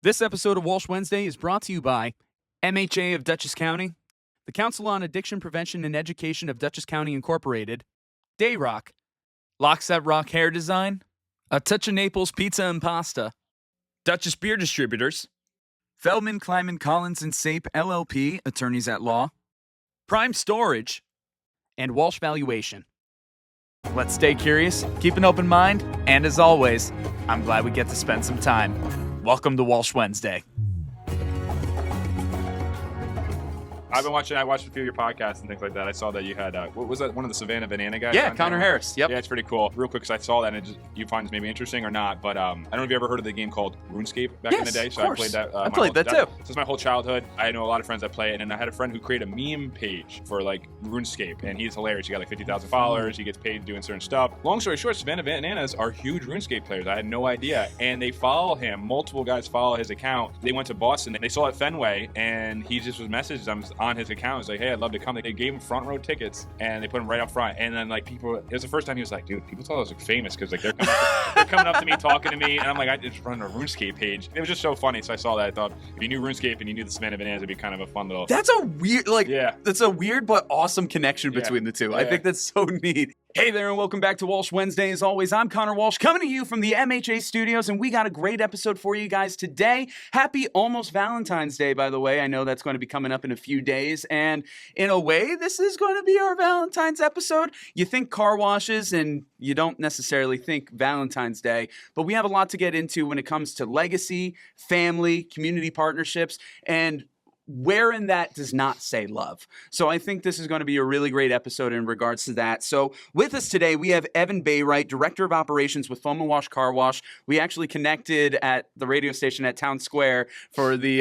This episode of Walsh Wednesday is brought to you by MHA of Dutchess County, the Council on Addiction Prevention and Education of Dutchess County Incorporated, Dayrock, Lockset Rock Hair Design, A Touch of Naples Pizza and Pasta, Dutchess Beer Distributors, Feldman, Kleiman, Collins & Sape, LLP, Attorneys at Law, Prime Storage, and Walsh Valuation. Let's stay curious, keep an open mind, and as always, I'm glad we get to spend some time. Welcome to Walsh Wednesday. I watched a few of your podcasts and things like that. I saw that you had, what was that, one of the Savannah Banana guys? Yeah, Conor Harris. Yep. Yeah, it's pretty cool. Real quick, because I saw that and you find this maybe interesting or not, but I don't know if you ever heard of the game called RuneScape back in the day. So of course. I played that. I played that too. Since my whole childhood, I know a lot of friends that play it, and I had a friend who created a meme page for like RuneScape, and he's hilarious. He got like 50,000 followers. He gets paid doing certain stuff. Long story short, Savannah Bananas are huge RuneScape players. I had no idea, and they follow him. Multiple guys follow his account. They went to Boston. They saw it at Fenway, and he just was messaged them on his account. He's like, "Hey, I'd love to come." They gave him front row tickets, and they put him right up front. And then like people, it was the first time he was like, "Dude, people thought I was like famous because like they're coming up to me, talking to me," and I'm like, "I just run a RuneScape page." It was just so funny. So I saw that. I thought if you knew RuneScape and you knew the Savannah Bananas, it'd be kind of a fun little. That's a weird, that's a weird but awesome connection between the two. I think that's so neat. Hey there, and welcome back to Walsh Wednesday. As always, I'm Conor Walsh, coming to you from the MHA studios, and we got a great episode for you guys today. Happy almost Valentine's Day, by the way. I know that's going to be coming up in a few days, and in a way, this is going to be our Valentine's episode. You think car washes, and you don't necessarily think Valentine's Day, but we have a lot to get into when it comes to legacy, family, community partnerships, and wherein that does not say love. So I think this is going to be a really great episode in regards to that. So with us today, we have Evan Baright, Director of Operations with Foam and Wash Car Wash. We actually connected at the radio station at Town Square for the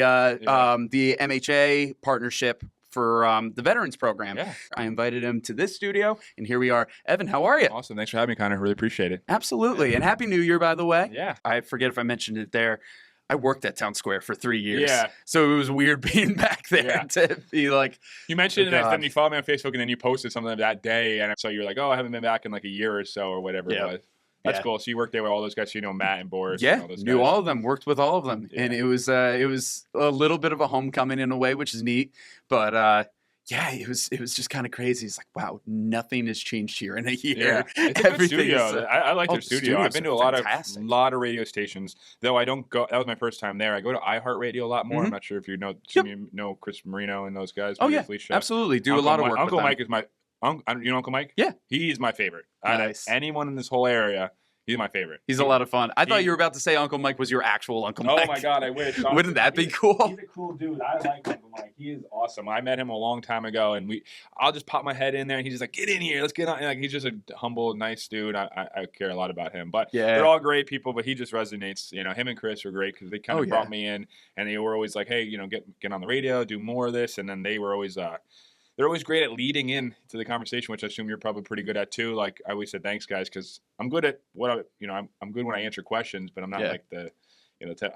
MHA partnership for the Veterans Program. Yeah. I invited him to this studio, and here we are. Evan, how are you? Awesome. Thanks for having me, Conor. Really appreciate it. Absolutely. And Happy New Year, by the way. Yeah. I forget if I mentioned it there. I worked at Town Square for 3 years. Yeah. So it was weird being back there to be like. You mentioned it, and you followed me on Facebook, and then you posted something that day, and so you're like, "Oh, I haven't been back in like a year or so, or whatever it was." That's cool. So you worked there with all those guys, Matt and Boris. Yeah, and all those knew guys. all of them, worked with all of them, and it was a little bit of a homecoming in a way, which is neat. But it was just kind of crazy. It's like, wow, nothing has changed here in a year. Yeah. It's a good studio. I like their studio. I've been to a lot of radio stations, though I don't go. That was my first time there. I go to iHeartRadio a lot more. I'm not sure if you know Chris Marino and those guys. Oh yeah, absolutely. Do a lot of work. Uncle with Mike is my. You know Uncle Mike? Yeah, he's my favorite. Nice. Anyone in this whole area. He's my favorite. He's a lot of fun. I thought you were about to say Uncle Mike was your actual Uncle Mike. Oh my God, I wish. Wouldn't that be cool? He's a cool dude. I like Uncle Mike. He is awesome. I met him a long time ago, and I'll just pop my head in there, and he's just like, "Get in here, let's get on." And like, he's just a humble, nice dude. I care a lot about him. But they're all great people, but he just resonates. Him and Chris were great because they kind of brought me in, and they were always like, "Hey, get on the radio, do more of this," and then they were always. They're always great at leading in to the conversation, which I assume you're probably pretty good at too. Like I always said, thanks guys, because I'm good at I'm good when I answer questions, but I'm not like the,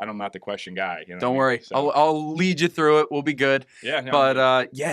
I'm not the question guy. Don't worry, so. I'll lead you through it. We'll be good. Yeah.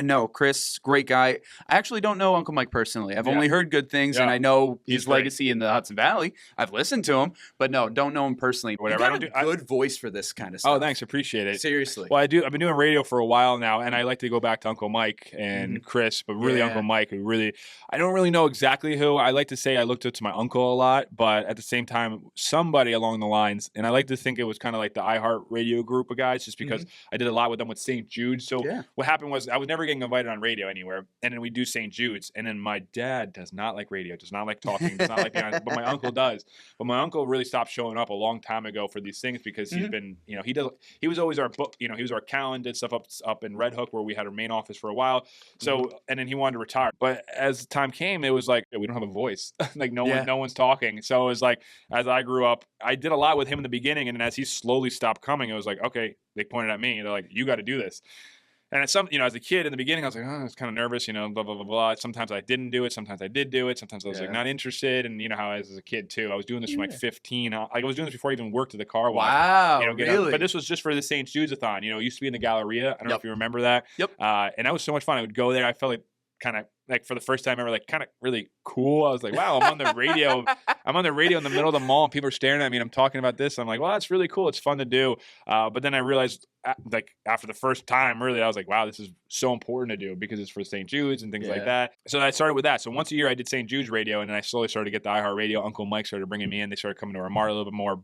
No, Chris, great guy. I actually don't know Uncle Mike personally. I've only heard good things, and I know his legacy in the Hudson Valley. I've listened to him, but no, don't know him personally. Whatever. I don't good voice for this kind of stuff. Oh, thanks, appreciate it. Seriously. Well, I've been doing radio for a while now, and I like to go back to Uncle Mike and Chris, but really Uncle Mike, I don't really know exactly who. I like to say I looked up to my uncle a lot, but at the same time, somebody along the lines, and I like to think it was kind of like the iHeart Radio group of guys, just because I did a lot with them with St. Jude. So what happened was I was never getting invited on radio anywhere, and then we do St. Jude's, and then my dad does not like radio, does not like talking, does not like being honest, but my uncle does. But my uncle really stopped showing up a long time ago for these things because he's been, he was always our book, he was our accountant, did stuff up in Red Hook where we had our main office for a while. So and then he wanted to retire, but as time came, it was like we don't have a voice, like no one's talking. So it was like as I grew up, I did a lot with him in the beginning, and then as he slowly stopped coming, it was like, okay, they pointed at me. They're like, you got to do this. And it's as a kid in the beginning, I was like, oh, I was kind of nervous, blah, blah, blah, blah. Sometimes I didn't do it. Sometimes I did do it. Sometimes I was like not interested. And how I was as a kid too. I was doing this from like 15. I was doing this before I even worked at the car wash. Wow, really? But this was just for the St. Jude's-a-thon. It used to be in the Galleria. I don't know if you remember that. Yep. And that was so much fun. I would go there. I felt like kind of like for the first time ever, like kind of really cool. I was like, wow, I'm on the radio. I'm on the radio in the middle of the mall and people are staring at me and I'm talking about this. I'm like, well, that's really cool. It's fun to do. But then I realized like after the first time, really, I was like, wow, this is so important to do because it's for St. Jude's and things like that. So I started with that. So once a year I did St. Jude's radio, and then I slowly started to get the iHeart Radio. Uncle Mike started bringing me in. They started coming to our mart a little bit more.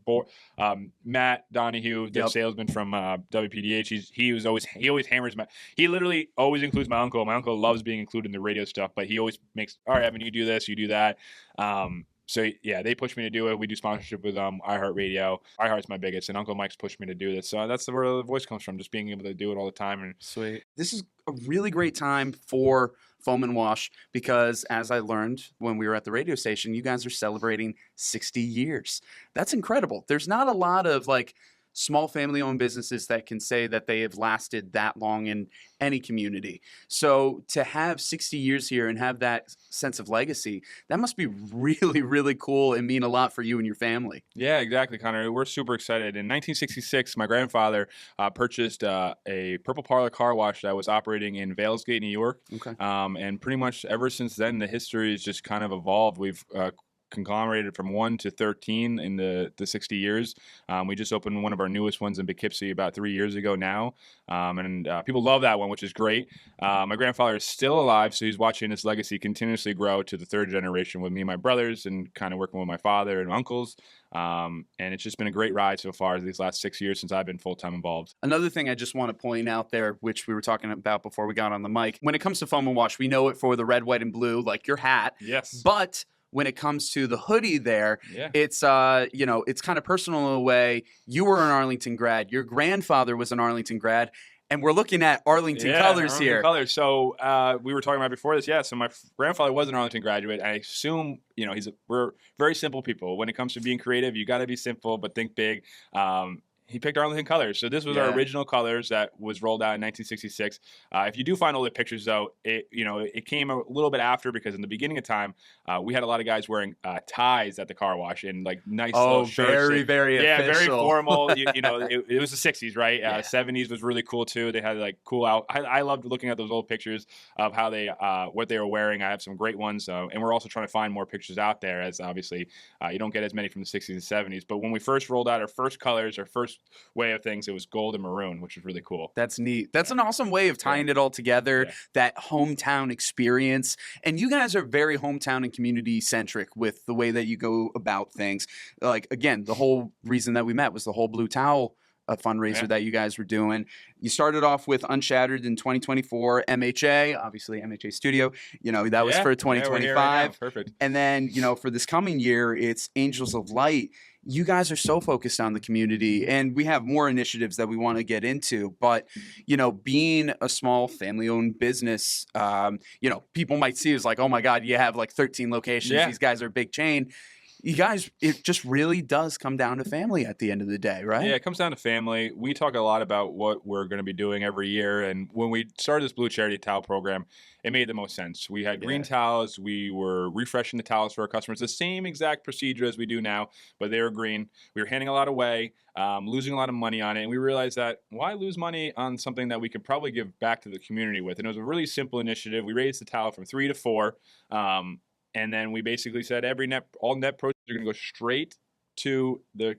Matt Donahue, the salesman from WPDH, he always hammers he literally always includes my uncle. My uncle loves being included in the radio stuff, but he always makes, all right, Evan, you do this, you do that. So yeah, they pushed me to do it. We do sponsorship with iHeartRadio. iHeart's my biggest, and Uncle Mike's pushed me to do this. So that's where the voice comes from, just being able to do it all the time. And sweet. This is a really great time for Foam and Wash because, as I learned when we were at the radio station, you guys are celebrating 60 years. That's incredible. There's not a lot of like small family-owned businesses that can say that they have lasted that long in any community. So to have 60 years here and have that sense of legacy, that must be really, really cool and mean a lot for you and your family. Yeah, exactly, Connor. We're super excited. In 1966, my grandfather purchased a Purple Parlor car wash that was operating in Valesgate, New York. Okay. And pretty much ever since then, the history has just kind of evolved. We've conglomerated from 1 to 13 in the 60 years. We just opened one of our newest ones in Poughkeepsie about 3 years ago now. And people love that one, which is great. My grandfather is still alive, so he's watching his legacy continuously grow to the third generation with me and my brothers and kind of working with my father and uncles. And it's just been a great ride so far these last 6 years since I've been full-time involved. Another thing I just want to point out there, which we were talking about before we got on the mic, when it comes to Foam and Wash, we know it for the red, white, and blue, like your hat. Yes. But when it comes to the hoodie there, it's it's kind of personal in a way. You were an Arlington grad. Your grandfather was an Arlington grad. And we're looking at Arlington colors here. Colors. So we were talking about before this. Yeah. So my grandfather was an Arlington graduate. I assume, we're very simple people. When it comes to being creative, you got to be simple, but think big. He picked Arlington colors. So this was our original colors that was rolled out in 1966. If you do find older pictures, though, it came a little bit after because in the beginning of time, we had a lot of guys wearing ties at the car wash and like nice little shirts. Very, very official. Yeah, very formal. It was the 60s, right? 70s was really cool, too. They had like cool out. I loved looking at those old pictures of how they what they were wearing. I have some great ones. And we're also trying to find more pictures out there as obviously you don't get as many from the 60s and 70s. But when we first rolled out our first colors, our first way of things, it was gold and maroon, which was really cool. That's neat. That's an awesome way of tying it all together, that hometown experience. And you guys are very hometown and community centric with the way that you go about things. Like, again, the whole reason that we met was the whole Blue Towel fundraiser that you guys were doing. You started off with Unshattered in 2024, MHA, obviously MHA Studio, that was for 2025. Right. Perfect. And then, for this coming year, it's Angels of Light. You guys are so focused on the community, and we have more initiatives that we want to get into. But, being a small family-owned business, people might see it as like, oh my God, you have like 13 locations. Yeah. These guys are a big chain. You guys, it just really does come down to family at the end of the day, right? Yeah, it comes down to family. We talk a lot about what we're going to be doing every year. And when we started this Blue Charity Towel program, it made the most sense. We had green towels. We were refreshing the towels for our customers. The same exact procedure as we do now, but they were green. We were handing a lot away, losing a lot of money on it. And we realized that why lose money on something that we could probably give back to the community with? And it was a really simple initiative. We raised the towel from 3 to 4. And then we basically said all net proceeds are going to go straight to the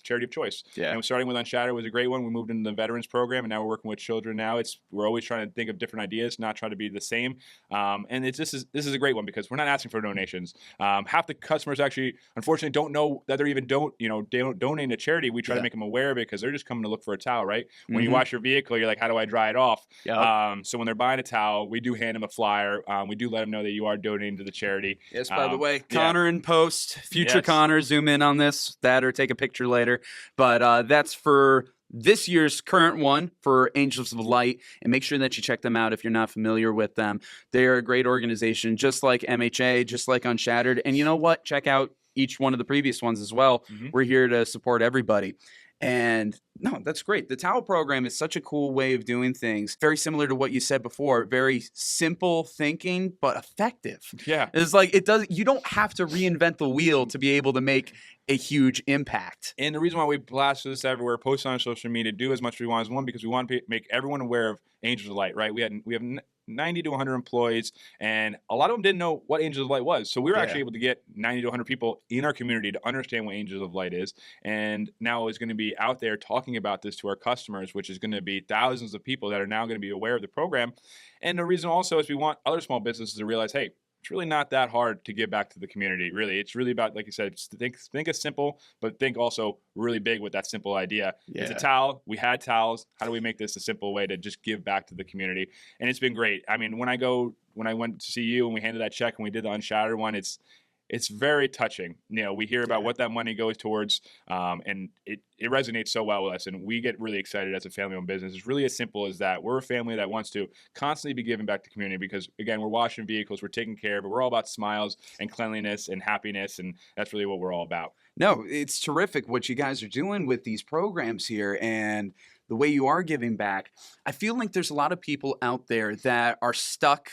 charity of choice. Yeah. And starting with Unshattered was a great one. We moved into the veterans program, and now we're working with children. Now we're always trying to think of different ideas, not try to be the same. And this is a great one because we're not asking for donations. Half the customers actually, unfortunately, don't know that they're even donating to charity. We try to make them aware because they're just coming to look for a towel, right? When you wash your vehicle, you're like, how do I dry it off? Yep. So when they're buying a towel, we do hand them a flyer. We do let them know that you are donating to the charity. Yes, by the way, Conor in post, future Conor, zoom in on that or take a picture later. But that's for this year's current one for Angels of Light, and make sure that you check them out if you're not familiar with them. They are a great organization, just like MHA, just like Unshattered. And you know what? Check out each one of the previous ones as well. Mm-hmm. We're here to support everybody. And no, that's great. The towel program is such a cool way of doing things. Very similar to what you said before. Very simple thinking, but effective. Yeah. It's like you don't have to reinvent the wheel to be able to make a huge impact. And the reason why we blast this everywhere, post on social media, do as much as we want is one, because we want to make everyone aware of Angels of Light, right? We have 90 to 100 employees, and a lot of them didn't know what Angels of Light was. So we were actually able to get 90 to 100 people in our community to understand what Angels of Light is, and now is going to be out there talking about this to our customers, which is going to be thousands of people that are now going to be aware of the program. And the reason also is we want other small businesses to realize, hey, it's really not that hard to give back to the community. Really, it's really about, like you said, think it's simple, but think also really big with that simple idea. Yeah. It's a towel. We had towels. How do we make this a simple way to just give back to the community? And it's been great. I mean, when I went to see you and we handed that check and we did the Unshattered one, it's very touching. You know, we hear about what that money goes towards, and it resonates so well with us, and we get really excited as a family-owned business. It's really as simple as that. We're a family that wants to constantly be giving back to the community because, again, we're washing vehicles, we're taking care, but we're all about smiles and cleanliness and happiness, and that's really what we're all about. No, it's terrific what you guys are doing with these programs here and the way you are giving back. I feel like there's a lot of people out there that are stuck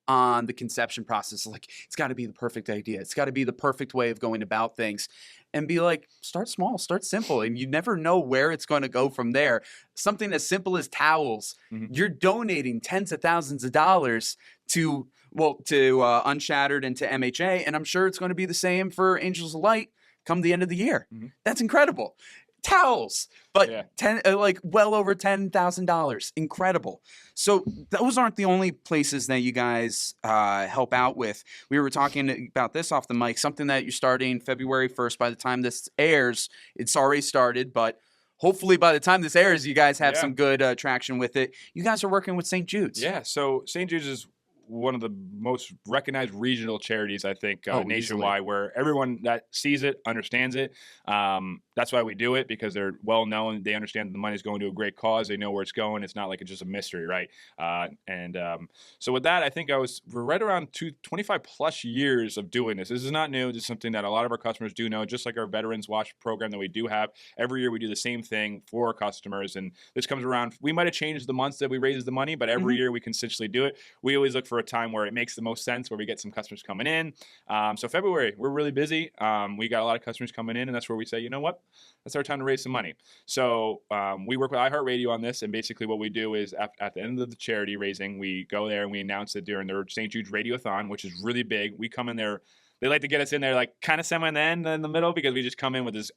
on the conception process. Like, it's got to be the perfect idea. It's got to be the perfect way of going about things. And be like, start small, start simple. And you never know where it's going to go from there. Something as simple as towels. You're donating tens of thousands of dollars to Unshattered and to MHA. And I'm sure it's going to be the same for Angels of Light come the end of the year. That's incredible. Towels, but well over $10,000. Incredible. So those aren't the only places that you guys help out with. We were talking about this off the mic, something that you're starting February 1st. By the time this airs, it's already started, but hopefully by the time this airs, you guys have some good traction with it. You guys are working with St. Jude's. Yeah, so St. Jude's is one of the most recognized regional charities, I think, nationwide, where everyone that sees it understands it. That's why we do it, because they're well known. They understand that the money is going to a great cause. They know where it's going. It's not like it's just a mystery, right? So with that, I think we're right around 25 plus years of doing this. This is not new. This is something that a lot of our customers do know, just like our Veterans Watch program that we do have. Every year we do the same thing for our customers, and this comes around. We might have changed the months that we raise the money, but every year we consistently do it. We always look for a time where it makes the most sense, where we get some customers coming in. So February, we're really busy. We got a lot of customers coming in, and that's where we say, you know what? That's our time to raise some money. So we work with iHeartRadio on this, and basically what we do is at the end of the charity raising, we go there and we announce it during their St. Jude's Radiothon, which is really big. We come in there. They like to get us in there like kind of semi in the end in the middle, because we just come in with this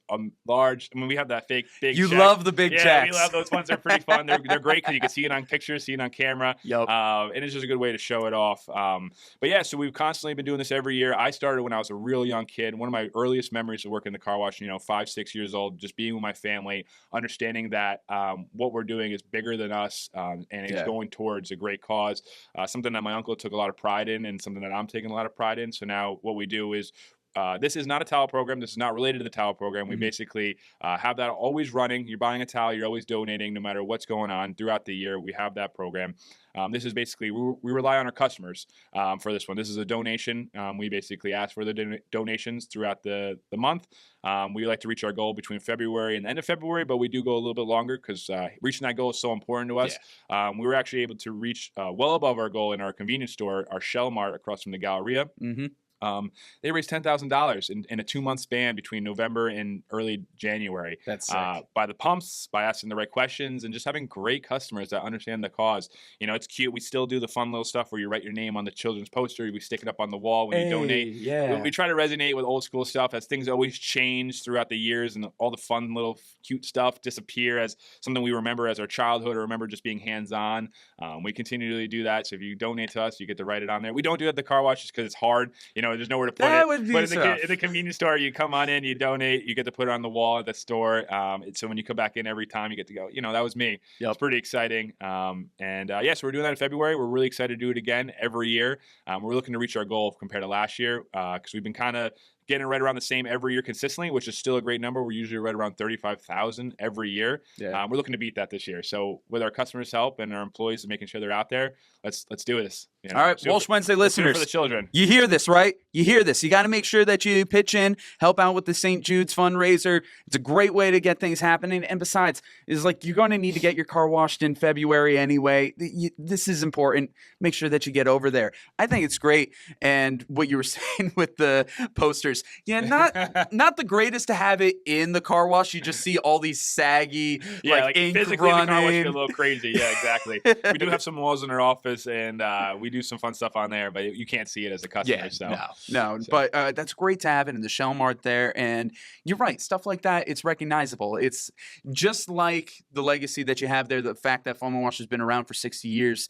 large. I mean, we have that big You check. love the big checks. Yeah, we love those ones. They're pretty fun. They're great because you can see it on pictures, see it on camera. Yep. And it's just a good way to show it off. But yeah, so we've constantly been doing this every year. I started when I was a real young kid. One of my earliest memories of working in the car wash, 5, 6 years old, just being with my family, understanding that what we're doing is bigger than us, and it's going towards a great cause. Something that my uncle took a lot of pride in, and something that I'm taking a lot of pride in. So now what we do is, this is not a towel program. This is not related to the towel program. We basically have that always running. You're buying a towel. You're always donating no matter what's going on throughout the year. We have that program. This is basically, we rely on our customers for this one. This is a donation. We basically ask for the donations throughout the month. We like to reach our goal between February and the end of February, but we do go a little bit longer because reaching that goal is so important to us. We were actually able to reach well above our goal in our convenience store, our Shell Mart across from the Galleria. They raised $10,000 in a 2-month span between November and early January. That's sick. By the pumps, by asking the right questions, and just having great customers that understand the cause. It's cute. We still do the fun little stuff where you write your name on the children's poster. We stick it up on the wall when you donate. Yeah. We try to resonate with old school stuff as things always change throughout the years, and all the fun little cute stuff disappear as something we remember as our childhood, or remember just being hands-on. We continually do that. So if you donate to us, you get to write it on there. We don't do it at the car wash just because it's hard. There's nowhere to put it. But in the convenience store, you come on in, you donate, you get to put it on the wall at the store. So when you come back in every time, you get to go, that was me. Yep. It's pretty exciting. So we're doing that in February. We're really excited to do it again every year. We're looking to reach our goal compared to last year, because we've been kind of getting right around the same every year consistently, which is still a great number. We're usually right around 35,000 every year. Yeah. We're looking to beat that this year. So with our customers' help and our employees and making sure they're out there, let's do this. All right, Walsh Wednesday listeners, for the children. You hear this, right? You hear this. You got to make sure that you pitch in, help out with the St. Jude's fundraiser. It's a great way to get things happening. And besides, it's like you're going to need to get your car washed in February anyway. This is important. Make sure that you get over there. I think it's great. And what you were saying with the posters, years. Yeah, not the greatest to have it in the car wash. You just see all these saggy, like ink physically running. The car wash get a little crazy. Yeah, exactly. We do have some walls in our office, and we do some fun stuff on there, but you can't see it as a customer. Yeah, so no. But that's great to have it in the Shell Mart there. And you're right, stuff like that, it's recognizable. It's just like the legacy that you have there, the fact that Foam and Wash has been around for 60 years.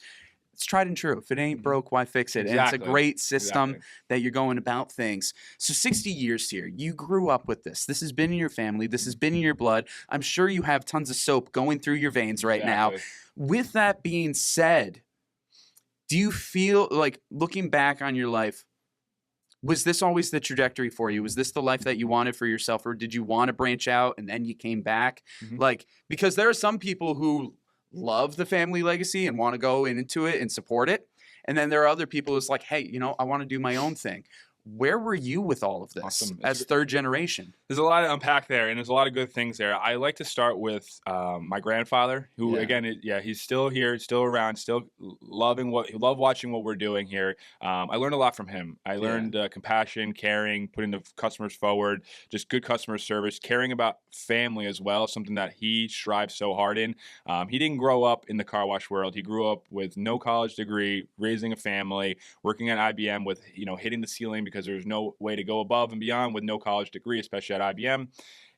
It's tried and true. If it ain't broke, why fix it? Exactly. And it's a great system that you're going about things. So 60 years here, you grew up with this. This has been in your family. This has been in your blood. I'm sure you have tons of soap going through your veins right now. With that being said, do you feel like, looking back on your life, was this always the trajectory for you? Was this the life that you wanted for yourself, or did you want to branch out and then you came back? Like, because there are some people who love the family legacy and want to go into it and support it. And then there are other people who's like, hey, you know, I want to do my own thing. Where were you with all of this as third generation? There's a lot to unpack there, and there's a lot of good things there. I like to start with my grandfather, who again, he's still here, still around, still love watching what we're doing here. I learned a lot from him. I learned compassion, caring, putting the customers forward, just good customer service, caring about family as well, something that he strives so hard in. He didn't grow up in the car wash world. He grew up with no college degree, raising a family, working at IBM with, hitting the ceiling because there's no way to go above and beyond with no college degree, especially at IBM.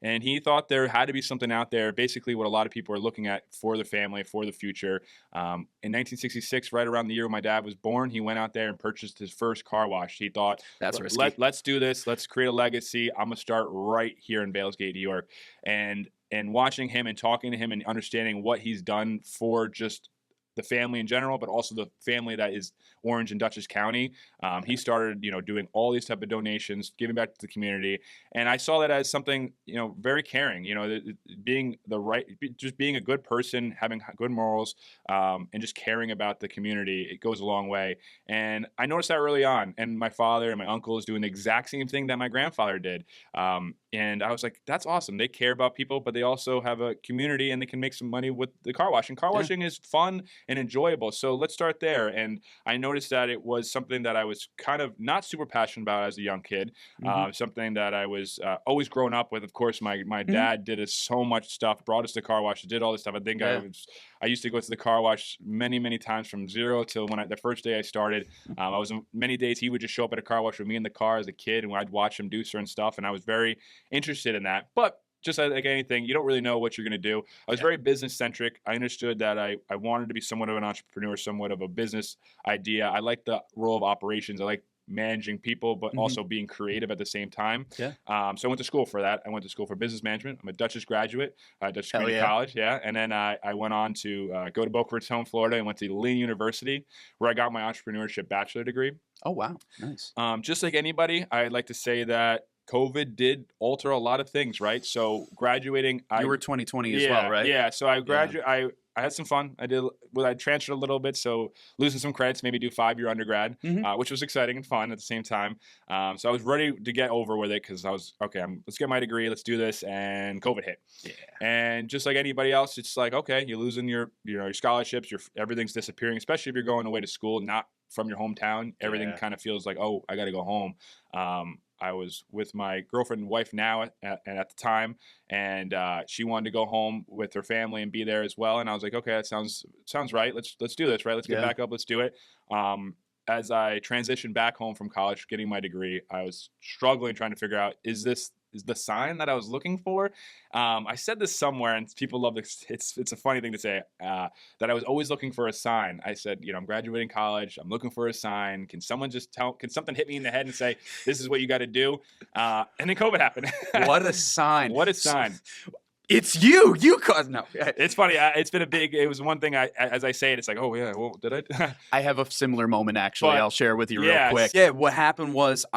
And he thought there had to be something out there, basically what a lot of people are looking at for the family, for the future. In 1966, right around the year when my dad was born, he went out there and purchased his first car wash. He thought, let's do this. Let's create a legacy. I'm going to start right here in Valesgate, New York. And watching him and talking to him and understanding what he's done for just the family in general, but also the family that is Orange and Dutchess County. He started, doing all these type of donations, giving back to the community. And I saw that as something, very caring, being a good person, having good morals, and just caring about the community. It goes a long way. And I noticed that early on. And my father and my uncle is doing the exact same thing that my grandfather did. And I was like, that's awesome. They care about people, but they also have a community and they can make some money with the car wash. And car washing is fun and enjoyable. So let's start there. And I noticed that it was something that I was kind of not super passionate about as a young kid. Something that I was always grown up with. Of course, my dad did us so much stuff, brought us to car wash, did all this stuff. I think I used to go to the car wash many, many times from zero till the first day I started. I was many days he would just show up at a car wash with me in the car as a kid, and I'd watch him do certain stuff. And I was very interested in that. But just like anything, you don't really know what you're going to do. I was very business centric. I understood that I wanted to be somewhat of an entrepreneur, somewhat of a business idea. I like the role of operations. I like managing people, but also being creative at the same time. So I went to school for that. I went to school for business management. I'm a Dutchess graduate, Dutchess Community College. And then I went on to go to Boca Raton, Florida, and went to Lynn University, where I got my entrepreneurship bachelor degree. Oh, wow. Nice. Just like anybody, I'd like to say that COVID did alter a lot of things, right? So graduating, you were 2020 as well, right? Yeah. So I graduated. I had some fun. I transferred a little bit, so losing some credits, maybe do 5-year undergrad, which was exciting and fun at the same time. So I was ready to get over with it because I was let's get my degree, let's do this, and COVID hit. And just like anybody else, it's like, okay, you're losing your scholarships, everything's disappearing, especially if you're going away to school, not from your hometown. Everything kind of feels like, oh, I got to go home. I was with my girlfriend and wife now at the time, and she wanted to go home with her family and be there as well. And I was like, okay, that sounds right. Let's do this, right? Let's get back up. Let's do it. As I transitioned back home from college, getting my degree, I was struggling trying to figure out, is this the sign that I was looking for? I said this somewhere, and people love this. It's a funny thing to say, that I was always looking for a sign. I said, I'm graduating college. I'm looking for a sign. Can someone can something hit me in the head and say, this is what you got to do? And then COVID happened. What a sign. What a sign. It's you. You caused no. It's funny. It was one thing. As I say it, it's like, oh yeah. Well, did I? I have a similar moment actually. I'll share with you real quick. Yeah. What happened was,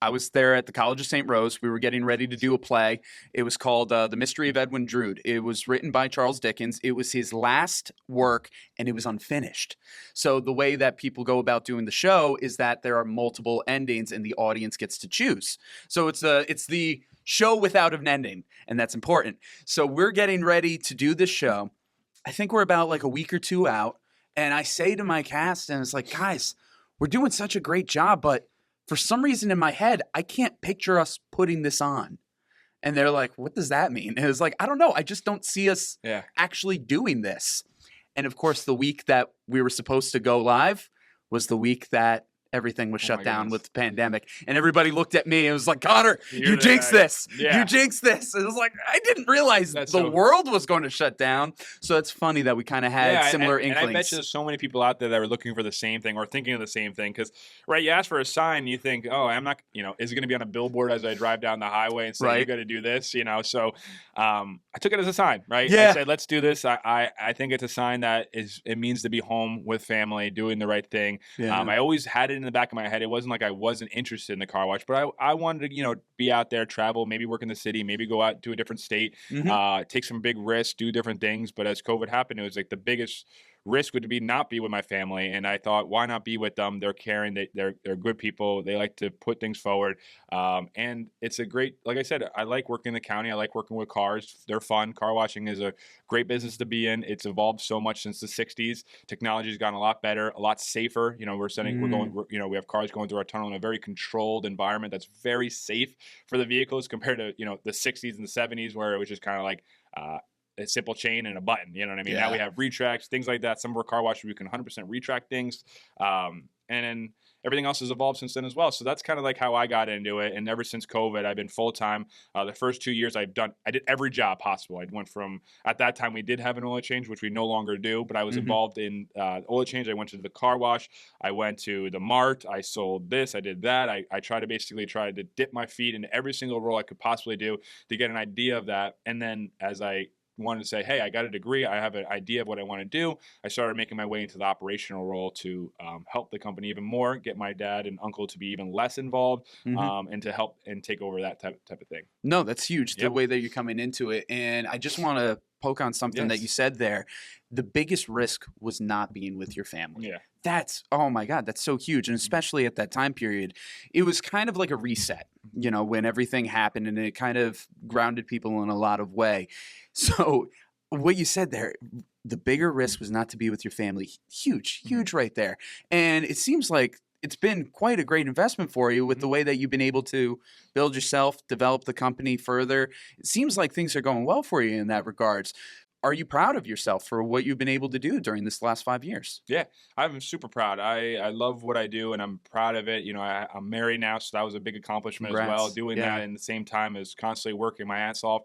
I was there at the College of St. Rose. We were getting ready to do a play. It was called The Mystery of Edwin Drood. It was written by Charles Dickens. It was his last work, and it was unfinished. So the way that people go about doing the show is that there are multiple endings, and the audience gets to choose. So it's the show without an ending, and that's important. So we're getting ready to do this show. I think we're about like a week or two out, and I say to my cast, and it's like, guys, we're doing such a great job, but for some reason in my head, I can't picture us putting this on. And they're like, what does that mean? And it was like, I don't know. I just don't see us actually doing this. And of course, the week that we were supposed to go live was the week that everything was shut down with the pandemic. And everybody looked at me and was like, Conor, you jinxed this. You jinxed this. And it was like, I didn't realize the world was going to shut down. So it's funny that we kind of had similar inklings. And I bet you there's so many people out there that are looking for the same thing or thinking of the same thing. Because, right, you ask for a sign, you think, oh, I'm not, is it going to be on a billboard as I drive down the highway and say, you got to do this, So I took it as a sign, right? I said, let's do this. I think it's a sign that it means to be home with family, doing the right thing. I always had it in the back of my head. It wasn't like I wasn't interested in the car wash, but I wanted to, be out there, travel, maybe work in the city, maybe go out to a different state, take some big risks, do different things. But as COVID happened, it was like the biggest risk would be not be with my family. And I thought, why not be with them? They're caring. They're good people. They like to put things forward. And it's a great, like I said, I like working in the county. I like working with cars. They're fun. Car washing is a great business to be in. It's evolved so much since the 60s. Technology's gotten a lot better, a lot safer. We have cars going through our tunnel in a very controlled environment that's very safe for the vehicles compared to, the 60s and the 70s where it was just kind of like, a simple chain and a button, you know what I mean? Now we have retracts, things like that. Some of our car washes, we can 100% retract things. And then everything else has evolved since then as well. So that's kind of like how I got into it. And ever since COVID, I've been full-time. The first 2 years I did every job possible. I went from, at that time we did have an oil change, which we no longer do, but I was involved in oil change. I went to the car wash. I went to the mart. I sold this. I did that. I tried to dip my feet into every single role I could possibly do to get an idea of that. And then as I wanted to say, hey, I got a degree, I have an idea of what I want to do, I started making my way into the operational role to help the company even more, get my dad and uncle to be even less involved, and to help and take over that type of thing. No, that's huge, the way that you're coming into it. And I just want to poke on something that you said there. The biggest risk was not being with your family. That's, oh my God, that's so huge. And especially at that time period, it was kind of like a reset, when everything happened, and it kind of grounded people in a lot of way. So what you said there, the bigger risk was not to be with your family. Huge right there. And it seems like it's been quite a great investment for you with the way that you've been able to build yourself, develop the company further. It seems like things are going well for you in that regards. Are you proud of yourself for what you've been able to do during this last 5 years? Yeah, I'm super proud. I love what I do, and I'm proud of it. I'm married now, so that was a big accomplishment as well. Doing that in the same time as constantly working my ass off.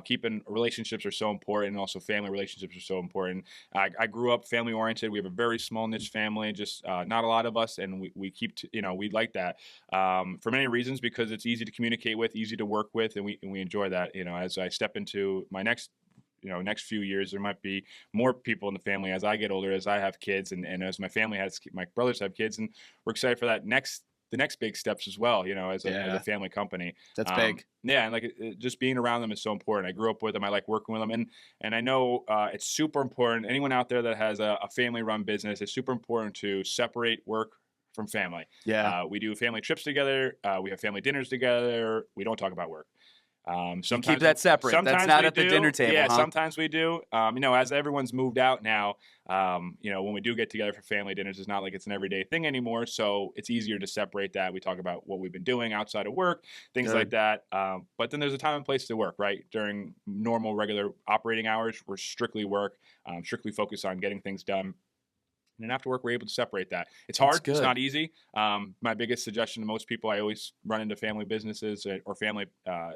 Keeping relationships are so important, and also family relationships are so important. I grew up family oriented. We have a very small niche family, just not a lot of us, and we keep we like that for many reasons, because it's easy to communicate with, easy to work with, and we enjoy that. As I step into my next few years, there might be more people in the family as I get older, as I have kids, and as my brothers have kids, and we're excited for the next big steps as well, as a family company. That's big. Yeah, and just being around them is so important. I grew up with them. I like working with them, and I know it's super important. Anyone out there that has a family-run business, it's super important to separate work from family. We do family trips together. We have family dinners together. We don't talk about work. Sometimes keep that separate. That's not at the dinner table. Yeah, sometimes we do. As everyone's moved out now, when we do get together for family dinners, it's not like it's an everyday thing anymore. So it's easier to separate that. We talk about what we've been doing outside of work, things like that. But then there's a time and place to work, right? During normal, regular operating hours, we're strictly work, strictly focused on getting things done. And then after work, we're able to separate that. It's hard. It's not easy. My biggest suggestion to most people, I always run into family businesses or family,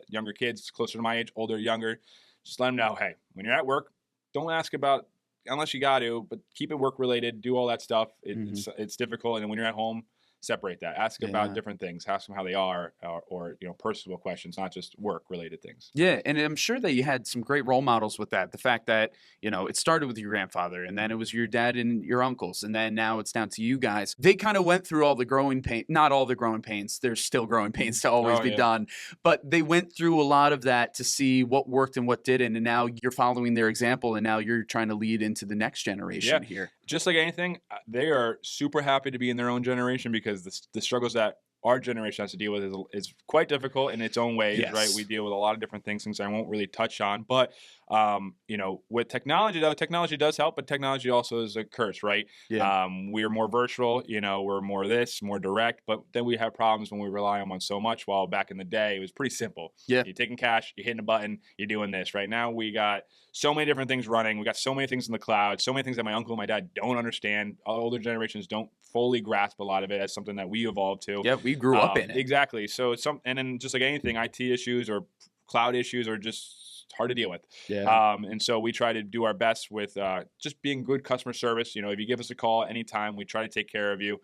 younger kids, closer to my age, older, younger. Just let them know, hey, when you're at work, don't ask about, unless you got to, but keep it work related, do all that stuff. It's difficult. And then when you're at home, separate that. Ask about different things. Ask them how they are, or personal questions, not just work-related things. Yeah, and I'm sure that you had some great role models with that. The fact that, it started with your grandfather, and then it was your dad and your uncles, and then now it's down to you guys. They kind of went through all the growing pain, not all the growing pains. There's still growing pains to always be done, but they went through a lot of that to see what worked and what didn't, and now you're following their example, and now you're trying to lead into the next generation here. Just like anything, they are super happy to be in their own generation, because the struggles that our generation has to deal with is quite difficult in its own ways, right? We deal with a lot of different things I won't really touch on, but With technology, though, technology does help, but technology also is a curse, right? Yeah. We're more virtual, we're more this, more direct, but then we have problems when we rely on so much, while back in the day, it was pretty simple. Yeah. You're taking cash, you're hitting a button, you're doing this. Right now, we got so many different things running. We got so many things in the cloud, so many things that my uncle and my dad don't understand. Older generations don't fully grasp a lot of it as something that we evolved to. Yeah, we grew up in it. Exactly. So and then just like anything, IT issues or cloud issues are just hard to deal with. Yeah. And so we try to do our best with just being good customer service. If you give us a call anytime, we try to take care of you.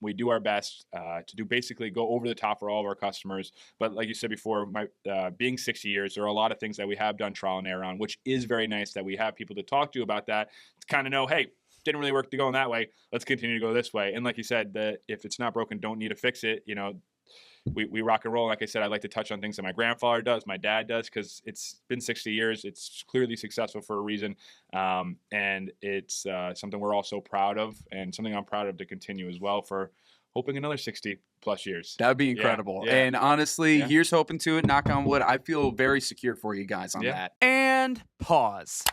We do our best to basically go over the top for all of our customers. But like you said before, being 60 years, there are a lot of things that we have done trial and error on, which is very nice that we have people to talk to about that, to kind of know, hey, didn't really work to go in that way. Let's continue to go this way. And like you said, if it's not broken, don't need to fix it. We rock and roll. Like I said, I like to touch on things that my grandfather does, my dad does, because it's been 60 years. It's clearly successful for a reason. And it's something we're all so proud of, and something I'm proud of to continue as well for hoping another 60 plus years. That would be incredible. Yeah. And honestly, here's hoping to it. Knock on wood. I feel very secure for you guys on that. And pause.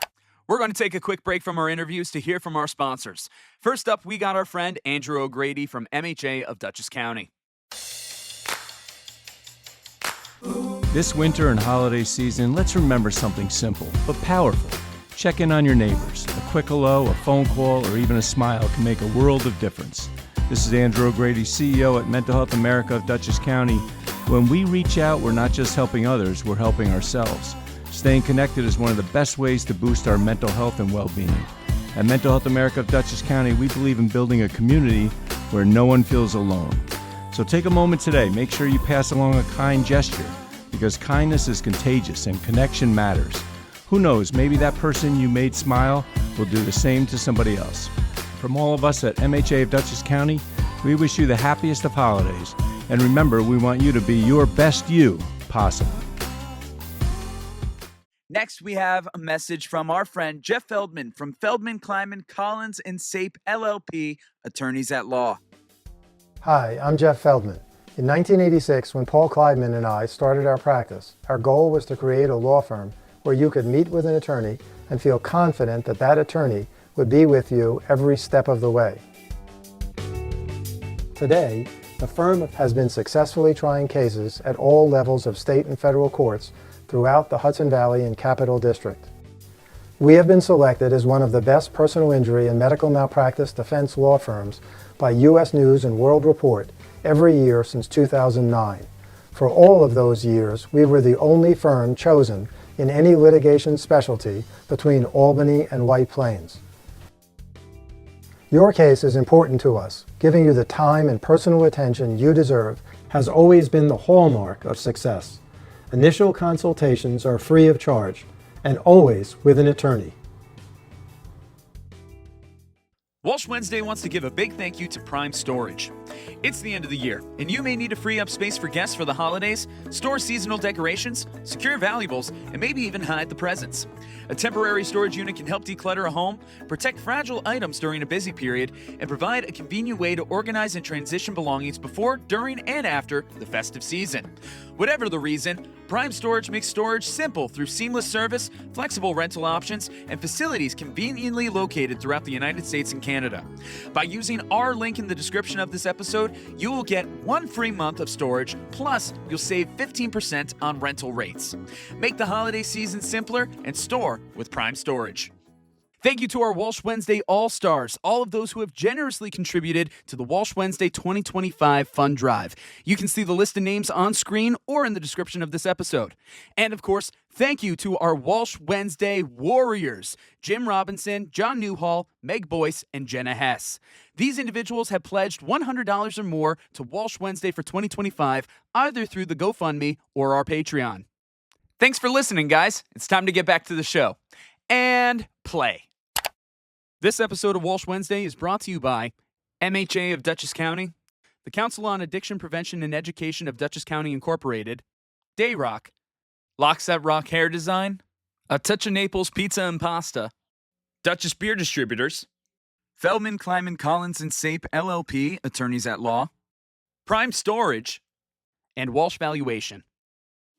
We're going to take a quick break from our interviews to hear from our sponsors. First up, we got our friend Andrew O'Grady from MHA of Dutchess County. This winter and holiday season, let's remember something simple but powerful. Check in on your neighbors. A quick hello, a phone call, or even a smile can make a world of difference. This is Andrew O'Grady, CEO at Mental Health America of Dutchess County. When we reach out, we're not just helping others, we're helping ourselves. Staying connected is one of the best ways to boost our mental health and well-being. At Mental Health America of Dutchess County, we believe in building a community where no one feels alone. So take a moment today, make sure you pass along a kind gesture, because kindness is contagious and connection matters. Who knows, maybe that person you made smile will do the same to somebody else. From all of us at MHA of Dutchess County, we wish you the happiest of holidays. And remember, we want you to be your best you possible. Next, we have a message from our friend Jeff Feldman from Feldman, Kleiman, Collins & Sape LLP, attorneys at law. Hi, I'm Jeff Feldman. In 1986, when Paul Kleidman and I started our practice, our goal was to create a law firm where you could meet with an attorney and feel confident that that attorney would be with you every step of the way. Today, the firm has been successfully trying cases at all levels of state and federal courts throughout the Hudson Valley and Capital District. We have been selected as one of the best personal injury and medical malpractice defense law firms by U.S. News and World Report every year since 2009. For all of those years, we were the only firm chosen in any litigation specialty between Albany and White Plains. Your case is important to us. Giving you the time and personal attention you deserve has always been the hallmark of success. Initial consultations are free of charge and always with an attorney. Walsh Wednesday wants to give a big thank you to Prime Storage. It's the end of the year, and you may need to free up space for guests for the holidays, store seasonal decorations, secure valuables, and maybe even hide the presents. A temporary storage unit can help declutter a home, protect fragile items during a busy period, and provide a convenient way to organize and transition belongings before, during, and after the festive season. Whatever the reason, Prime Storage makes storage simple through seamless service, flexible rental options, and facilities conveniently located throughout the United States and Canada. By using our link in the description of this episode, you will get 1 free month of storage, plus you'll save 15% on rental rates. Make the holiday season simpler and store with Prime Storage. Thank you to our Walsh Wednesday All-Stars, all of those who have generously contributed to the Walsh Wednesday 2025 Fund Drive. You can see the list of names on screen or in the description of this episode. And of course, thank you to our Walsh Wednesday Warriors, Jim Robinson, John Newhall, Meg BOYCE, and JENNA HESS. These individuals have pledged $100 or more to Walsh Wednesday for 2025, either through the GoFundMe or our Patreon. Thanks for listening, guys. It's time to get back to the show. And play. This episode of Walsh Wednesday is brought to you by MHA of Dutchess County, the Council on Addiction Prevention and Education of Dutchess County Incorporated, Dayrock, Locks That Rock Hair Design, A Touch of Naples Pizza and Pasta, Dutchess Beer Distributors, Feldman, Kleiman, Collins & Sape LLP, attorneys at law, Prime Storage, and Walsh Valuation.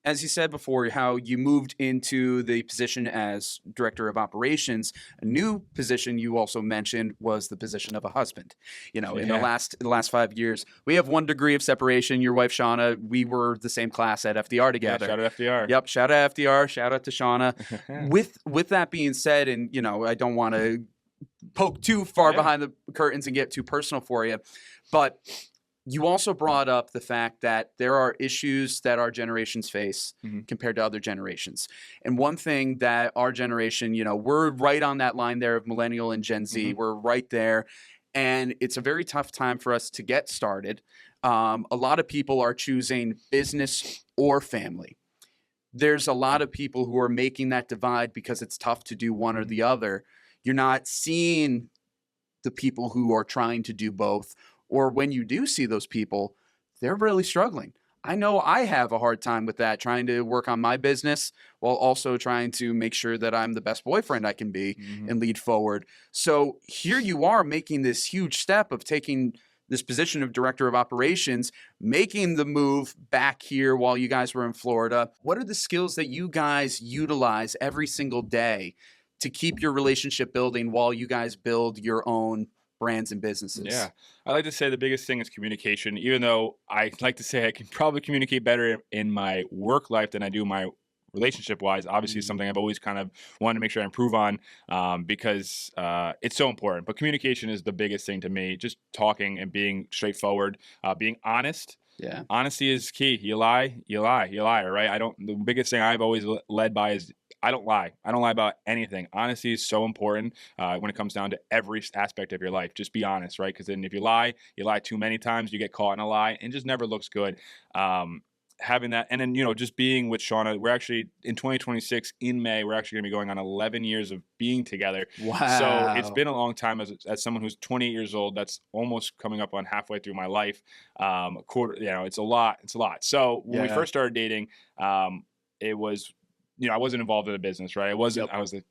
as you said before, how you moved into the position as director of operations. A new position you also mentioned was the position of a husband. In the last 5 years, we have 1 degree of separation. Your wife Shauna, we were the same class at FDR together. Yeah, shout out FDR. Yep, shout out FDR. Shout out to Shauna. With that being said, and I don't want to poke too far behind the curtains and get too personal for you, but you also brought up the fact that there are issues that our generations face compared to other generations. And one thing that our generation, we're right on that line there of millennial and Gen Z. We're right there. And it's a very tough time for us to get started. A lot of people are choosing business or family. There's a lot of people who are making that divide because it's tough to do one or the other. You're not seeing the people who are trying to do both. Or when you do see those people, they're really struggling. I know I have a hard time with that, trying to work on my business while also trying to make sure that I'm the best boyfriend I can be and lead forward. So here you are making this huge step of taking this position of director of operations, making the move back here while you guys were in Florida. What are the skills that you guys utilize every single day to keep your relationship building while you guys build your own brands and businesses? Yeah, I like to say the biggest thing is communication, even though I like to say I can probably communicate better in my work life than I do my relationship wise. Obviously, it's something I've always kind of wanted to make sure I improve on because it's so important. But communication is the biggest thing to me, just talking and being straightforward, being honest. Yeah. Honesty is key. You lie, right? The biggest thing I've always led by is I don't lie. I don't lie about anything. Honesty is so important when it comes down to every aspect of your life. Just be honest, right? Because then if you lie too many times, you get caught in a lie, and it just never looks good. Having that, and then just being with Shauna, we're actually in 2026 in May. We're actually going to be going on 11 years of being together. Wow! So it's been a long time as someone who's 28 years old. That's almost coming up on halfway through my life. It's a lot. It's a lot. So when we first started dating, it was. I wasn't involved in the business, right? I wasn't. I was a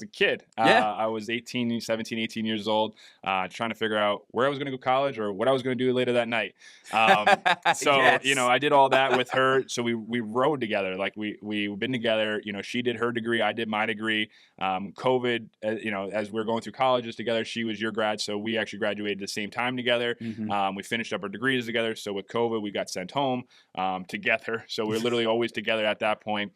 kid. I was 17, 18 years old, trying to figure out where I was going to go to college or what I was going to do later that night. I did all that with her. So we rode together. Like we've been together. She did her degree. I did my degree. COVID, as we were going through colleges together, she was your grad. So we actually graduated at the same time together. We finished up our degrees together. So with COVID, we got sent home together. So we were literally always together at that point.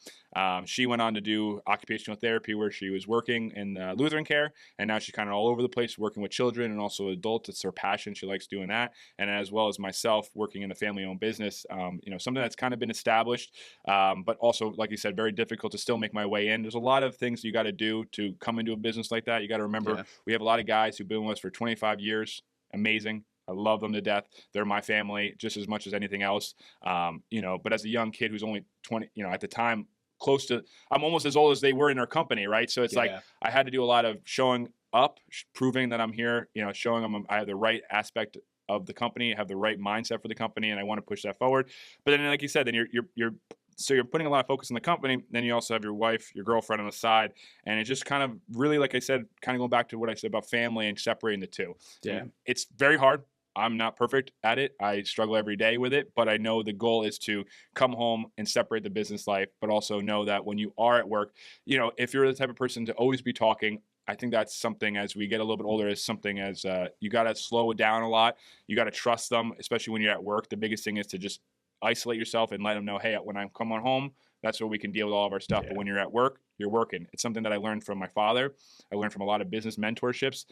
She went on to do occupational therapy where she was working in Lutheran care, and now she's kind of all over the place working with children and also adults. It's her passion. She likes doing that. And as well as myself working in a family-owned business, something that's kind of been established, but also, like you said, very difficult to still make my way in. There's a lot of things you got to do to come into a business like that. You got to remember, we have a lot of guys who've been with us for 25 years. Amazing. I love them to death. They're my family just as much as anything else. But as a young kid who's only 20, at the time, I'm almost as old as they were in our company, right? So it's like I had to do a lot of showing up, proving that I'm here, showing them I have the right aspect of the company, have the right mindset for the company, and I want to push that forward. But then, like you said, then you're putting a lot of focus on the company. Then you also have your wife, your girlfriend on the side, and it just kind of really, like I said, kind of going back to what I said about family and separating the two. Yeah, it's very hard. I'm not perfect at it. I struggle every day with it, but I know the goal is to come home and separate the business life, but also know that when you are at work, if you're the type of person to always be talking, I think that's something as we get a little bit older is something as you got to slow it down a lot. You got to trust them, especially when you're at work. The biggest thing is to just isolate yourself and let them know, hey, when I'm coming home, that's where we can deal with all of our stuff. But when you're at work, you're working. It's something that I learned from my father. I learned from a lot of business mentorships.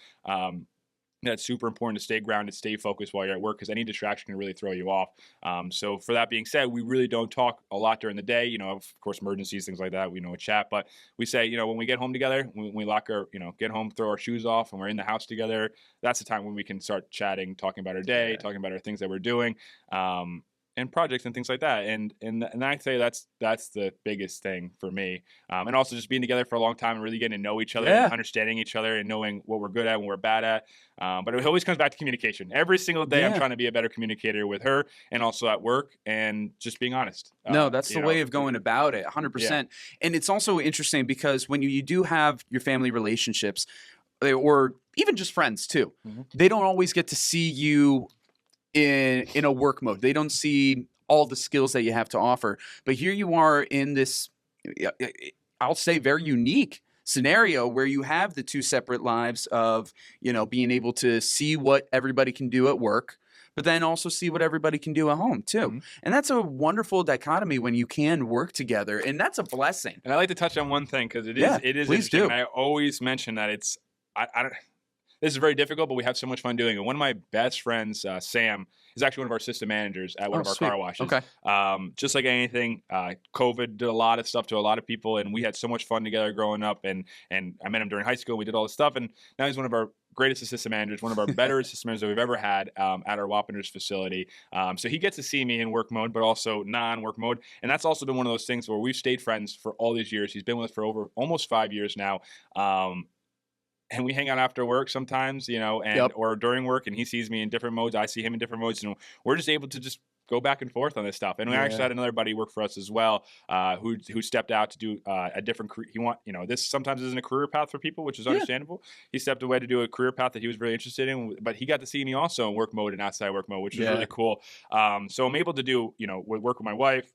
That's super important to stay grounded, stay focused while you're at work, because any distraction can really throw you off. So for that being said, we really don't talk a lot during the day. Of course, emergencies, things like that, we know a chat. But we say, when we get home together, when we lock our, get home, throw our shoes off, and we're in the house together, that's the time when we can start chatting, talking about our day, talking about our things that we're doing. And projects and things like that, and I'd say that's the biggest thing for me, and also just being together for a long time and really getting to know each other, and understanding each other, and knowing what we're good at and what we're bad at. But it always comes back to communication. Every single day, I'm trying to be a better communicator with her, and also at work, and just being honest. No, that's the way of going about it, 100%. And it's also interesting because when you do have your family relationships, or even just friends too, they don't always get to see you in a work mode. They don't see all the skills that you have to offer. But here you are in this, I'll say, very unique scenario where you have the two separate lives of, being able to see what everybody can do at work, but then also see what everybody can do at home too. Mm-hmm. And that's a wonderful dichotomy when you can work together, and that's a blessing. And I like to touch on one thing because it is please interesting. Do. And I always mention that it's this is very difficult, but we have so much fun doing it. One of my best friends, Sam, is actually one of our system managers at one of our car washes. Okay. Just like anything, COVID did a lot of stuff to a lot of people, and we had so much fun together growing up. And I met him during high school. We did all this stuff, and now he's one of our greatest assistant managers, one of our better assistant managers that we've ever had at our Wappingers facility. So he gets to see me in work mode, but also non-work mode. And that's also been one of those things where we've stayed friends for all these years. He's been with us for over almost 5 years now. And we hang out after work sometimes, or during work, and he sees me in different modes. I see him in different modes, and we're just able to just go back and forth on this stuff. And we actually had another buddy work for us as well, who stepped out to do a different career. This sometimes isn't a career path for people, which is understandable. He stepped away to do a career path that he was really interested in, but he got to see me also in work mode and outside work mode, which was really cool. So I'm able to do, work with my wife.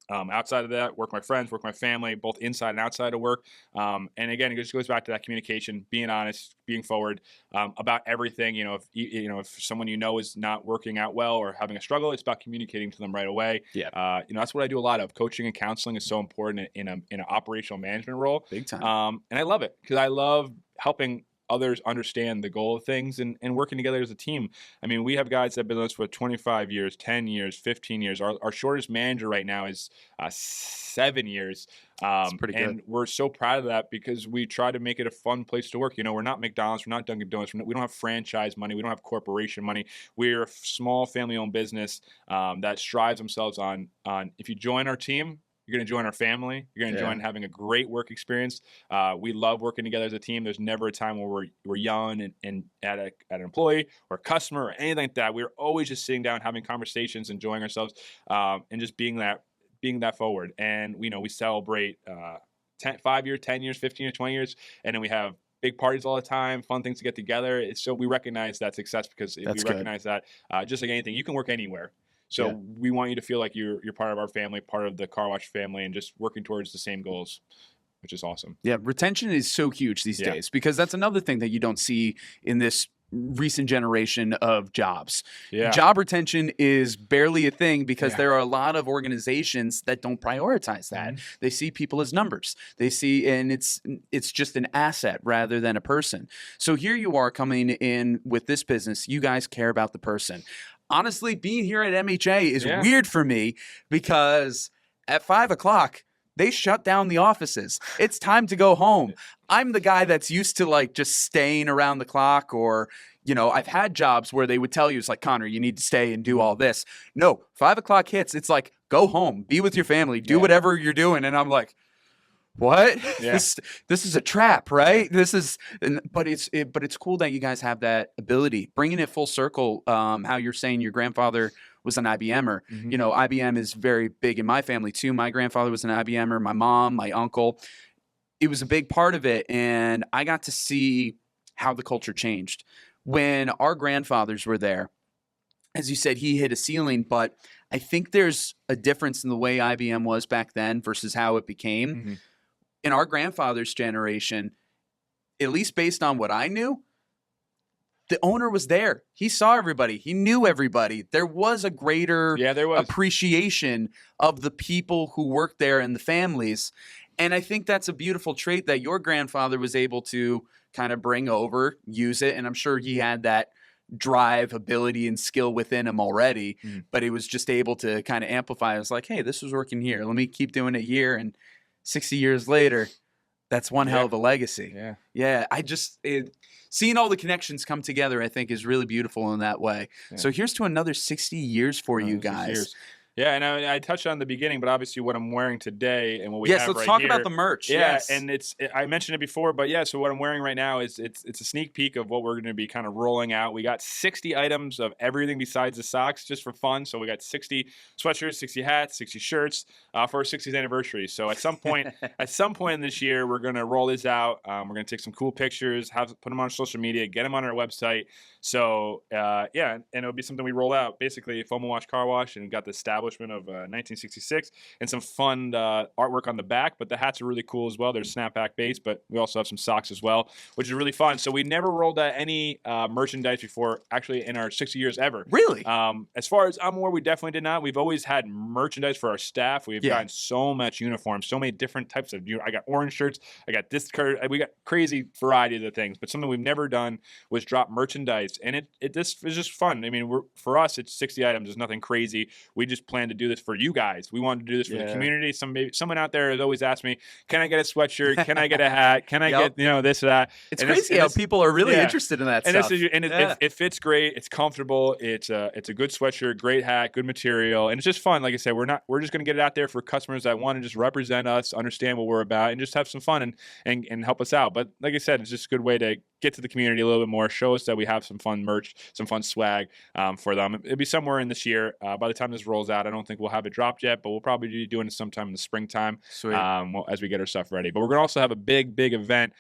Outside of that, work with my friends, work with my family, both inside and outside of work. And again, it just goes back to that communication, being honest, being forward about everything. If someone is not working out well or having a struggle, it's about communicating to them right away. Yeah. That's what I do a lot of. Coaching and counseling is so important in an operational management role. Big time. And I love it because I love helping others understand the goal of things and working together as a team. I mean, we have guys that have been with us for 25 years, 10 years, 15 years. Our shortest manager right now is 7 years. That's pretty good. And we're so proud of that because we try to make it a fun place to work. We're not McDonald's, we're not Dunkin' Donuts, we don't have franchise money, we don't have corporation money. We're a small family-owned business that strives themselves on if you join our team, you're going to join our family. You're going to join having a great work experience. We love working together as a team. There's never a time where we're yelling and at an employee or a customer or anything like that. We're always just sitting down, having conversations, enjoying ourselves, and just being that forward. And we celebrate 5 years, 10 years, 15 years, 20 years, and then we have big parties all the time, fun things to get together. So we recognize that success because recognize that just like anything, you can work anywhere. So we want you to feel like you're part of our family, part of the car wash family, and just working towards the same goals, which is awesome. Yeah, retention is so huge these days because that's another thing that you don't see in this recent generation of jobs. Yeah. Job retention is barely a thing because there are a lot of organizations that don't prioritize that. Mm-hmm. They see people as numbers. They see, and it's just an asset rather than a person. So here you are coming in with this business. You guys care about the person. Honestly, being here at MHA is weird for me because at 5 o'clock, they shut down the offices. It's time to go home. I'm the guy that's used to just staying around the clock, or, I've had jobs where they would tell you, it's like, Conor, you need to stay and do all this. No, 5 o'clock hits. It's like, go home, be with your family, do whatever you're doing. And I'm like, what? Yeah. This is a trap, right? But it's cool that you guys have that ability, bringing it full circle. How you're saying your grandfather was an IBMer. Mm-hmm. IBM is very big in my family too. My grandfather was an IBMer. My mom, my uncle. It was a big part of it, and I got to see how the culture changed when our grandfathers were there. As you said, he hit a ceiling, but I think there's a difference in the way IBM was back then versus how it became. Mm-hmm. In our grandfather's generation, at least based on what I knew, the owner was there. He saw everybody. He knew everybody. There was a greater appreciation of the people who worked there and the families. And I think that's a beautiful trait that your grandfather was able to kind of bring over, use it. And I'm sure he had that drive, ability, and skill within him already, but he was just able to kind of amplify. It was like, hey, this was working here. Let me keep doing it here. And 60 years later, that's one hell of a legacy. Yeah. Seeing all the connections come together, I think, is really beautiful in that way. Yeah. So here's to another 60 years for you guys. Yeah, and I touched on the beginning, but obviously what I'm wearing today and what we have right here. Yes, let's talk about the merch. Yeah, and I mentioned it before, but so what I'm wearing right now is it's a sneak peek of what we're going to be kind of rolling out. We got 60 items of everything besides the socks, just for fun. So we got 60 sweatshirts, 60 hats, 60 shirts for our 60th anniversary. So at some point in this year, we're going to roll this out. We're going to take some cool pictures, put them on social media, get them on our website. So and it'll be something we roll out. Basically, Foam and Wash Car Wash, and we've got the established establishment of 1966, and some fun artwork on the back. But the hats are really cool as well. They're snapback based, but we also have some socks as well, which is really fun. So we never rolled out any merchandise before, actually, in our 60 years ever. Really? As far as I'm aware, we definitely did not. We've always had merchandise for our staff. We've gotten so much uniforms, so many different types of. I got orange shirts. I got this. We got crazy variety of the things. But something we've never done was drop merchandise, and this is just fun. I mean, for us, it's 60 items. There's nothing crazy. We just plan to do this for you guys. We wanted to do this for the community. Someone out there has always asked me, "Can I get a sweatshirt? Can I get a hat? Can I get this or that?" It's crazy how people are really interested in that stuff. It fits great. It's comfortable. It's a good sweatshirt, great hat, good material, and it's just fun. Like I said, we're just going to get it out there for customers that want to just represent us, understand what we're about, and just have some fun and help us out. But like I said, it's just a good way to get to the community a little bit more, show us that we have some fun merch, some fun swag for them. It'll be somewhere in this year. By the time this rolls out, I don't think we'll have it dropped yet, but we'll probably be doing it sometime in the springtime as we get our stuff ready. But we're going to also have a big event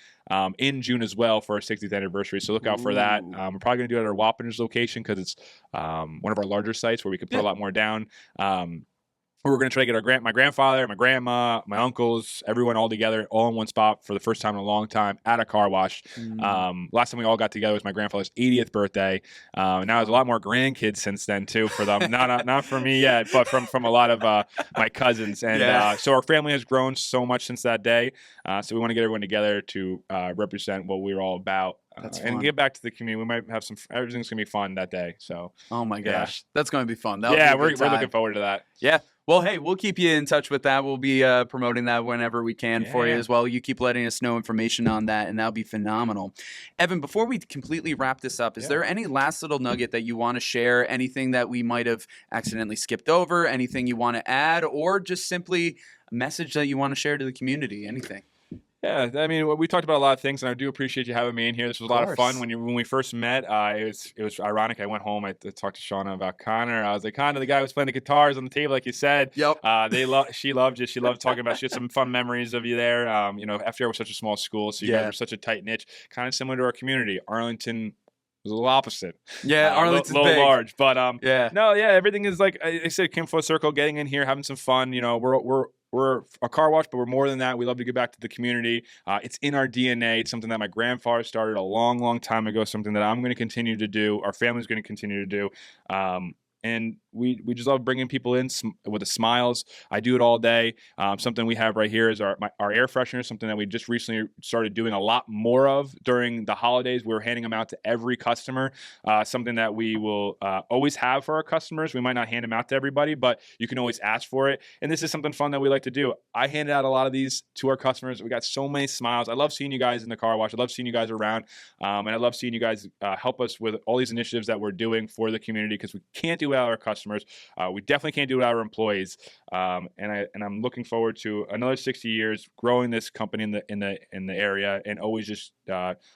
in June as well for our 60th anniversary, so look out for that. We're probably going to do it at our Wappingers location because it's one of our larger sites where we could put a lot more down. We're going to try to get my grandfather, my grandma, my uncles, everyone all together, all in one spot for the first time in a long time at a car wash. Last time we all got together was my grandfather's 80th birthday. Now there's a lot more grandkids since then too for them. Not for me yet, but from a lot of my cousins. And so our family has grown so much since that day. So we want to get everyone together to represent what we're all about. And get back to the community. We might have everything's going to be fun that day. So, oh my gosh, that's going to be fun. We're looking forward to that. Yeah. Well, hey, we'll keep you in touch with that. We'll be promoting that whenever we can for you as well. You keep letting us know information on that, and that'll be phenomenal. Evan, before we completely wrap this up, is there any last little nugget that you want to share? Anything that we might have accidentally skipped over? Anything you want to add? Or just simply a message that you want to share to the community? Anything? Yeah, I mean, we talked about a lot of things, and I do appreciate you having me in here. This was a lot of fun. When we first met, it was ironic. I went home. I talked to Shauna about Conor. I was like, Conor, the guy who was playing the guitars on the table, like you said. Yep. She loved you. She loved talking about. She had some fun memories of you there. FDR was such a small school, so you guys were such a tight niche, kind of similar to our community. Arlington was a little opposite. Yeah, Arlington's a little big. large, but everything is like I said, came full circle. Getting in here, having some fun. We're a car wash, but we're more than that. We love to give back to the community. It's in our DNA. It's something that my grandfather started a long, long time ago, something that I'm going to continue to do. Our family's going to continue to do. And we just love bringing people in with the smiles. I do it all day. Something we have right here is our air freshener, something that we just recently started doing a lot more of during the holidays. We're handing them out to every customer, something that we will always have for our customers. We might not hand them out to everybody, but you can always ask for it. And this is something fun that we like to do. I handed out a lot of these to our customers. We got so many smiles. I love seeing you guys in the car wash. I love seeing you guys around. And I love seeing you guys help us with all these initiatives that we're doing for the community, because we can't do without our customers. We definitely can't do it without our employees. And I'm looking forward to another 60 years growing this company in the area, and always just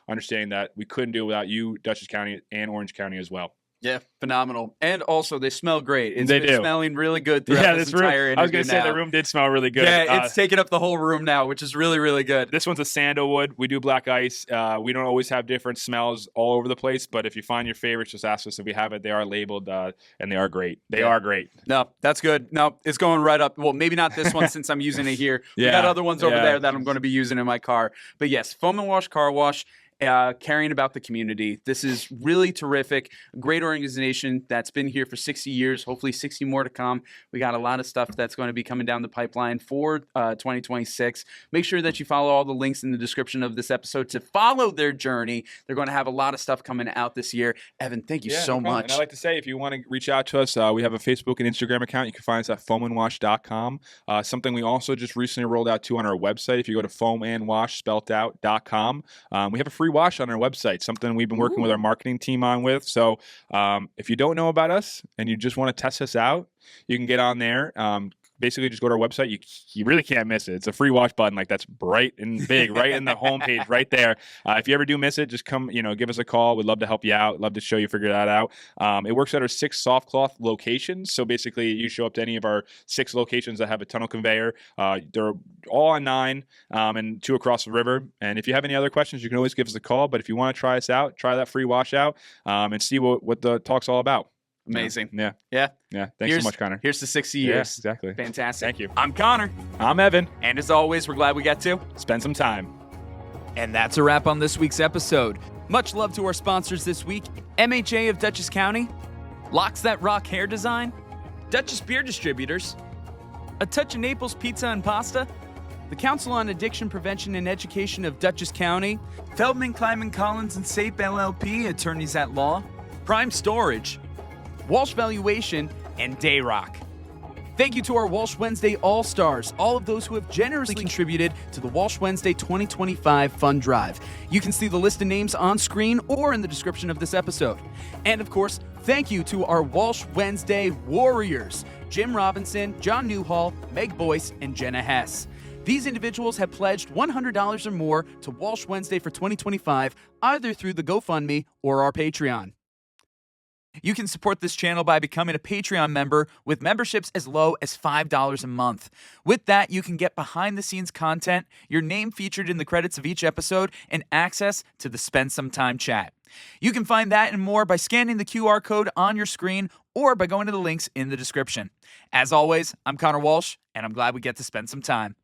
understanding that we couldn't do it without you, Dutchess County, and Orange County as well. Yeah, phenomenal. And also, they smell great. It's they been do. Smelling really good throughout this entire interview. I was going to say the room did smell really good. Yeah, it's taking up the whole room now, which is really, really good. This one's a sandalwood. We do black ice. We don't always have different smells all over the place, but if you find your favorites, just ask us if we have it. They are labeled, and they are great. They are great. No, that's good. No, it's going right up. Well, maybe not this one since I'm using it here. We got other ones over there that I'm going to be using in my car. But yes, Foam and Wash Car Wash. Caring about the community. This is really terrific. A great organization that's been here for 60 years, hopefully 60 more to come. We got a lot of stuff that's going to be coming down the pipeline for 2026. Make sure that you follow all the links in the description of this episode to follow their journey. They're going to have a lot of stuff coming out this year. Evan, thank you so much. And I'd like to say, if you want to reach out to us, we have a Facebook and Instagram account. You can find us at foamandwash.com. Something we also just recently rolled out too on our website. If you go to foamandwash.com, we have a free wash on our website, something we've been working with our marketing team on with. So if you don't know about us and you just want to test us out, you can get on there. Basically, just go to our website. You really can't miss it. It's a free wash button, like that's bright and big, right in the homepage, right there. If you ever do miss it, just come, give us a call. We'd love to help you out. Love to show you figure that out. It works at our 6 soft cloth locations. So basically, you show up to any of our 6 locations that have a tunnel conveyor. They're all on 9 and 2 across the river. And if you have any other questions, you can always give us a call. But if you want to try us out, try that free wash out and see what the talk's all about. Amazing. Yeah. Yeah. Thanks so much, Connor. Here's to 60 Yeah, years. exactly. Fantastic. Thank you. I'm Connor. I'm Evan. And as always, we're glad we got to Spend some time. And that's a wrap on this week's episode. Much love to our sponsors this week: MHA of Dutchess County, Locks That Rock Hair Design, Dutchess Beer Distributors, A Touch of Naples Pizza and Pasta, the Council on Addiction Prevention and Education of Dutchess County, Feldman, Kleiman, Collins & Sape LLP, Attorneys at Law, Prime Storage, Walsh Valuation, and Dayrock. Thank you to our Walsh Wednesday All-Stars, all of those who have generously contributed to the Walsh Wednesday 2025 Fund Drive. You can see the list of names on screen or in the description of this episode. And of course, thank you to our Walsh Wednesday Warriors, Jim Robinson, John Newhall, Meg BOYCE, and Jenna HESS. These individuals have pledged $100 or more to Walsh Wednesday for 2025, either through the GoFundMe or our Patreon. You can support this channel by becoming a Patreon member with memberships as low as $5 a month. With that, you can get behind-the-scenes content, your name featured in the credits of each episode, and access to the Spend Some Time chat. You can find that and more by scanning the QR code on your screen or by going to the links in the description. As always, I'm Connor Walsh, and I'm glad we get to spend some time.